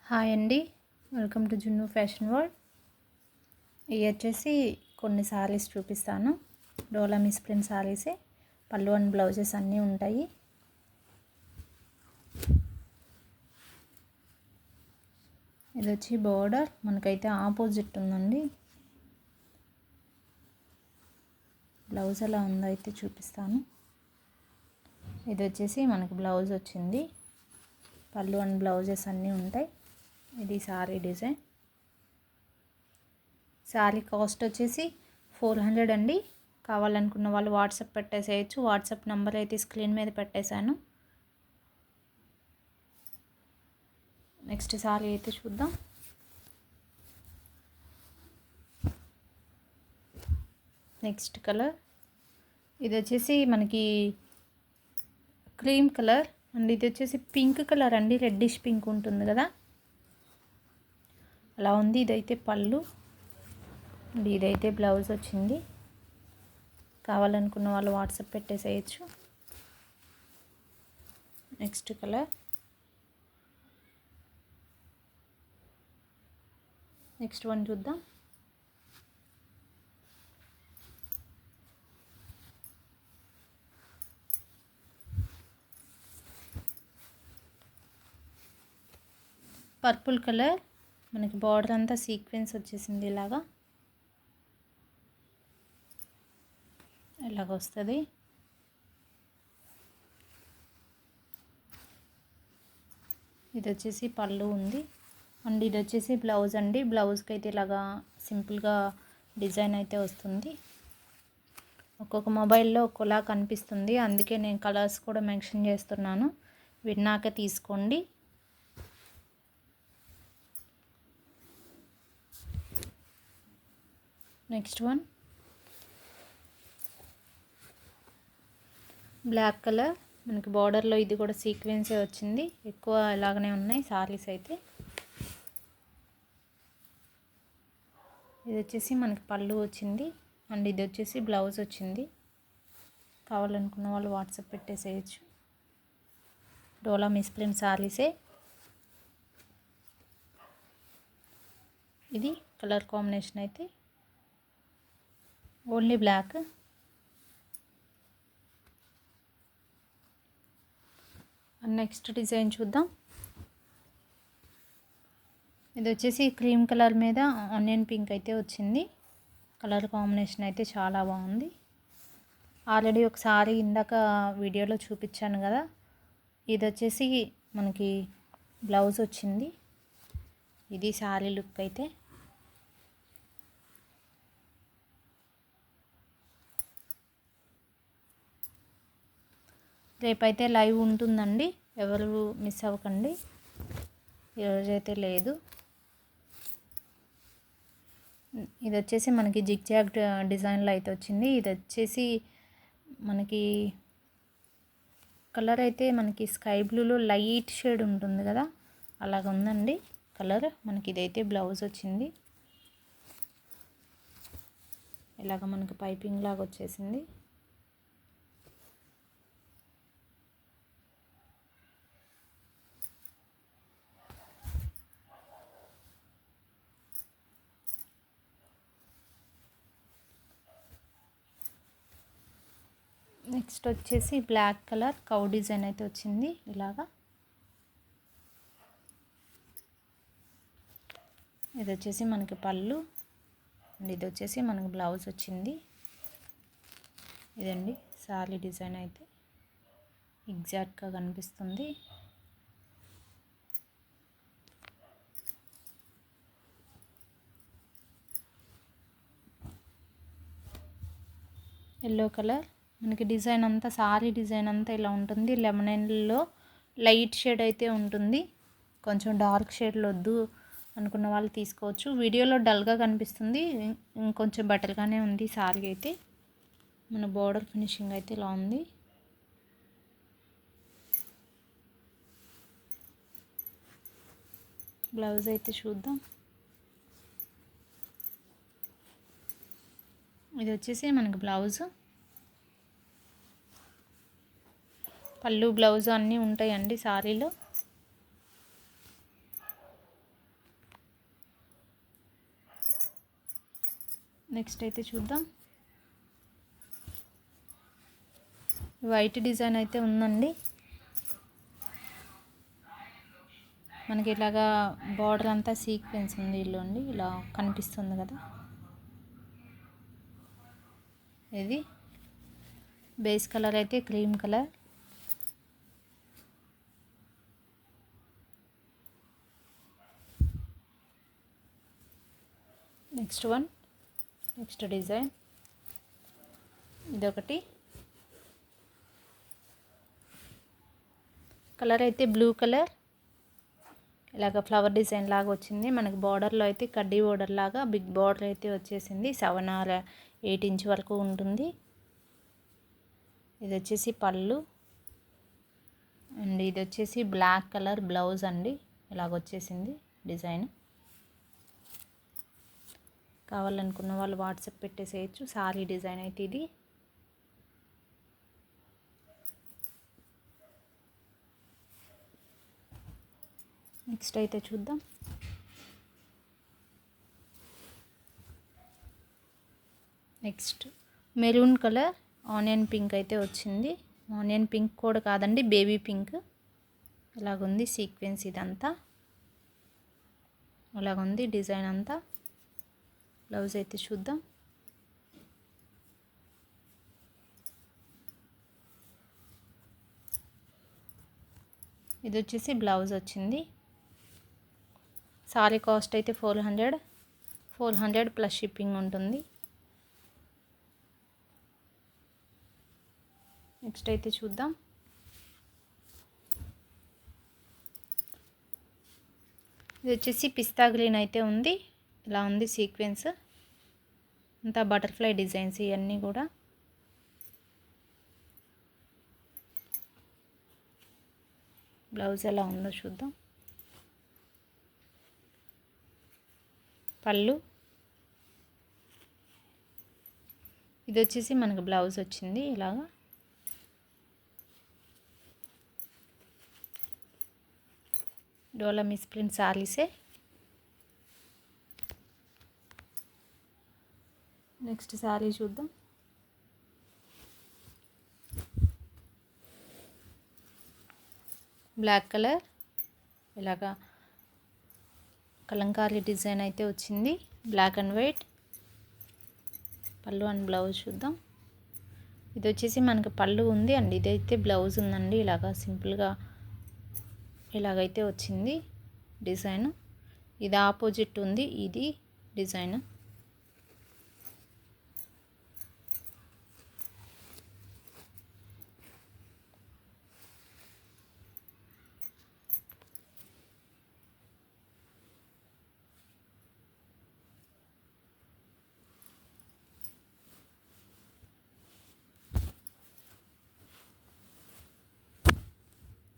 Hi అండి. Welcome to జున్ను fashion world. ఇవి వచ్చేసి కొన్ని శారీస్ చూపిస్తాను. డోలా మిస్ ప్రింట్ శారీసే. పళ్ళు అండ్ బ్లౌజెస్ అన్నీ ఉంటాయి. ఇది వచ్చి బోర్డర్ మనకైతే ఆపోజిట్ ఉందండి. బ్లౌజ్ ఎలా ఉందో అయితే చూపిస్తాను. ఇది వచ్చేసి మనకి బ్లౌజ్ వచ్చింది. పళ్ళు అండ్ బ్లౌజెస్ అన్నీ ఉంటాయి. ఇది శారీ డిజైన్. శారీ కాస్ట్ వచ్చేసి 400 అండి. కావాలనుకున్న వాళ్ళు వాట్సాప్ పెట్టేసేయచ్చు. వాట్సాప్ నెంబర్ అయితే స్క్రీన్ మీద పెట్టేశాను. నెక్స్ట్ శారీ అయితే చూద్దాం. నెక్స్ట్ కలర్ ఇది వచ్చేసి మనకి క్రీమ్ కలర్ అండ్ ఇది వచ్చేసి పింక్ కలర్ అండి. రెడ్డిష్ పింక్ ఉంటుంది కదా, అలా ఉంది. ఇదైతే పళ్ళు అండ్ ఇదైతే బ్లౌజ్ వచ్చింది. కావాలనుకున్న వాళ్ళు వాట్సాప్ పెట్టేసేయచ్చు. నెక్స్ట్ కలర్ నెక్స్ట్ వన్ చూద్దాం. పర్పుల్ కలర్ మనకి బార్డర్ అంతా సీక్వెన్స్ వచ్చేసింది. ఇలాగా వస్తుంది. ఇది వచ్చేసి పళ్ళు ఉంది అండ్ ఇది వచ్చేసి బ్లౌజ్ అండి. బ్లౌజ్కి అయితే ఇలాగా సింపుల్గా డిజైన్ అయితే వస్తుంది. ఒక్కొక్క మొబైల్లో ఒక్కోలా కనిపిస్తుంది, అందుకే నేను కలర్స్ కూడా మెన్షన్ చేస్తున్నాను. విన్నాక తీసుకోండి. నెక్స్ట్ వన్ బ్లాక్ కలర్ మనకి బార్డర్లో ఇది కూడా సీక్వెన్సే వచ్చింది. ఎక్కువ ఇలాగనే ఉన్నాయి సారీస్ అయితే. ఇది వచ్చేసి మనకి పళ్ళు వచ్చింది అండ్ ఇది వచ్చేసి బ్లౌజ్ వచ్చింది. కావాలనుకున్న వాళ్ళు వాట్సాప్ పెట్టేసేయచ్చు. డోలా మిస్ ప్రింట్ సారీసే. ఇది కలర్ కాంబినేషన్ అయితే ఓన్లీ బ్లాక్. నెక్స్ట్ డిజైన్ చూద్దాం. ఇది వచ్చేసి క్రీమ్ కలర్ మీద ఆనియన్ పింక్ అయితే వచ్చింది. కలర్ కాంబినేషన్ అయితే చాలా బాగుంది. ఆల్రెడీ ఒకసారి ఇందాక వీడియోలో చూపించాను కదా. ఇది వచ్చేసి మనకి బ్లౌజ్ వచ్చింది. ఇది శారీ లుక్ అయితే. రేపైతే లైవ్ ఉంటుందండి, ఎవరు మిస్ అవ్వకండి. ఈరోజైతే లేదు. ఇది వచ్చేసి మనకి జిగ్జాగ్ డిజైన్లో అయితే వచ్చింది. ఇది వచ్చేసి మనకి కలర్ అయితే మనకి స్కై బ్లూలో లైట్ షేడ్ ఉంటుంది కదా, అలాగ ఉందండి కలర్. మనకి ఇదైతే బ్లౌజ్ వచ్చింది. ఇలాగ మనకి పైపింగ్ లాగా వచ్చేసింది. నెక్స్ట్ వచ్చేసి బ్లాక్ కలర్ కౌ డిజైన్ అయితే వచ్చింది. ఇలాగా ఇది వచ్చేసి మనకి పళ్ళు అండ్ ఇది వచ్చేసి మనకి బ్లౌజ్ వచ్చింది. ఇదండి శారీ డిజైన్ అయితే ఎగ్జాక్ట్గా కనిపిస్తుంది. ఎల్లో కలర్ మనకి డిజైన్ అంతా సారీ డిజైన్ అంతా ఇలా ఉంటుంది. లెమన్ ఎల్లో లైట్ షేడ్ అయితే ఉంటుంది. కొంచెం డార్క్ షేడ్లో వద్దు అనుకున్న వాళ్ళు తీసుకోవచ్చు. వీడియోలో డల్గా కనిపిస్తుంది, ఇంకొంచెం బెటర్గానే ఉంది సారీ అయితే. మన బోర్డర్ ఫినిషింగ్ అయితే ఇలా ఉంది. బ్లౌజ్ అయితే చూద్దాం. ఇది వచ్చేసి మనకి బ్లౌజ్, పళ్ళు బ్లౌజ్ అన్నీ ఉంటాయండి సారీలో. నెక్స్ట్ అయితే చూద్దాం. వైట్ డిజైన్ అయితే ఉందండి. మనకి ఇలాగా బార్డర్ అంతా సీక్వెన్స్ ఉంది ఇల్లుండి ఇలా కనిపిస్తుంది కదా. ఇది బేస్ కలర్ అయితే క్రీమ్ కలర్. నెక్స్ట్ డిజైన్ ఇదొకటి. కలర్ అయితే బ్లూ కలర్. ఇలాగ ఫ్లవర్ డిజైన్ లాగా వచ్చింది. మనకి బార్డర్లో అయితే కడ్డీ బార్డర్ లాగా బిగ్ బార్డర్ అయితే వచ్చేసింది. 7 or 8 ఇంచ్ వరకు ఉంటుంది. ఇది వచ్చేసి పళ్ళు అండ్ ఇది వచ్చేసి బ్లాక్ కలర్ బ్లౌజ్ అండి. ఇలాగ వచ్చేసింది డిజైన్. కావాలనుకున్న వాళ్ళు వాట్సాప్ పెట్టేసేయచ్చు. సారీ డిజైన్ అయితే ఇది. నెక్స్ట్ అయితే చూద్దాం. Next maroon colour onion pink అయితే వచ్చింది. ఆనియన్ పింక్ కూడా కాదండి, బేబీ పింక్. ఇలాగుంది సీక్వెన్స్ ఇదంతా. అలాగుంది డిజైన్ అంతా. బ్లౌజ్ అయితే చూద్దాం. ఇది వచ్చేసి బ్లౌజ్ వచ్చింది. సారీ కాస్ట్ అయితే 400 ప్లస్ షిప్పింగ్ ఉంటుంది. నెక్స్ట్ అయితే చూద్దాం. ఇది వచ్చేసి పిస్తా గ్రీన్ అయితే ఉంది. ఇలా ఉంది సీక్వెన్స్ అంతా బటర్ఫ్లై డిజైన్స్ ఇవన్నీ కూడా. బ్లౌజ్ ఎలా ఉందో చూద్దాం. పళ్ళు ఇది వచ్చేసి మనకు బ్లౌజ్ వచ్చింది ఇలాగా. డోలా మిస్ ప్రింట్ సారీసే. నెక్స్ట్ సారీ చూద్దాం. బ్లాక్ కలర్ ఇలాగా కలంకారీ డిజైన్ అయితే వచ్చింది. Black and white. పళ్ళు అండ్ బ్లౌజ్ చూద్దాం. ఇది వచ్చేసి మనకి పళ్ళు ఉంది అండ్ ఇదైతే బ్లౌజ్ ఉందండి. ఇలాగా సింపుల్గా ఇలాగైతే వచ్చింది డిజైన్. ఇది ఆపోజిట్ ఉంది ఇది డిజైన్.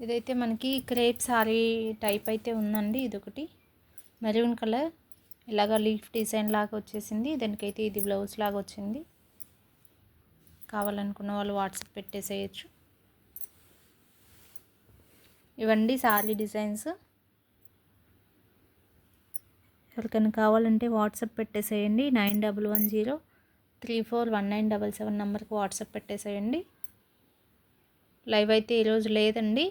ఇదైతే మనకి క్రేప్ సారీ టైప్ అయితే ఉందండి. ఇదొకటి మెరూన్ కలర్. ఇలాగ లీఫ్ డిజైన్ లాగా వచ్చేసింది. దానికైతే ఇది బ్లౌజ్ లాగా వచ్చింది. కావాలనుకున్న వాళ్ళు వాట్సాప్ పెట్టేసేయచ్చు. ఇవండి సారీ డిజైన్స్. ఎవరికైనా కావాలంటే వాట్సాప్ పెట్టేసేయండి. 9110341977 నెంబర్కి వాట్సాప్ పెట్టేసేయండి. లైవ్ అయితే ఈరోజు లేదండి.